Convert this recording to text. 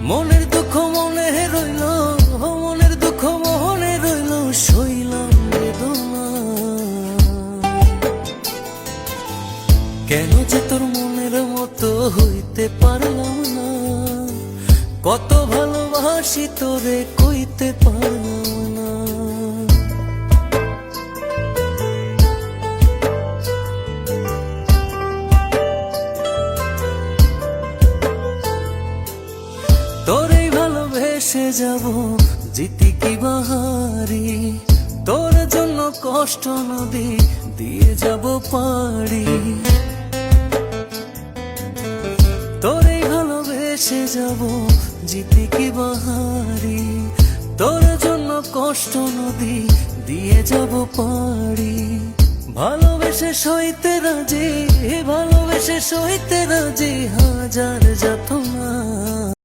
মনের দুঃখ মনে রইল, মনের দুঃখ মনে রইল, সইলাম বেদনা। কেন যে তোর মনের মতো হইতে পারলাম না, কত ভালোবাসি তোরে কইতে পারলাম না। তোরেই ভালোবেসে যাব, জিতি কি বাহারি, তোর জন্য কষ্ট নদী দিয়ে যাব পাড়ি। তোরেই ভালোবেসে যাব, জিতি কি বাহারি, তোর জন্য কষ্ট নদী দিয়ে যাব পাড়ি। ভালোবেসে সইতে রাজি, ভালোবেসে সইতে রাজি, হাজার যাতনা।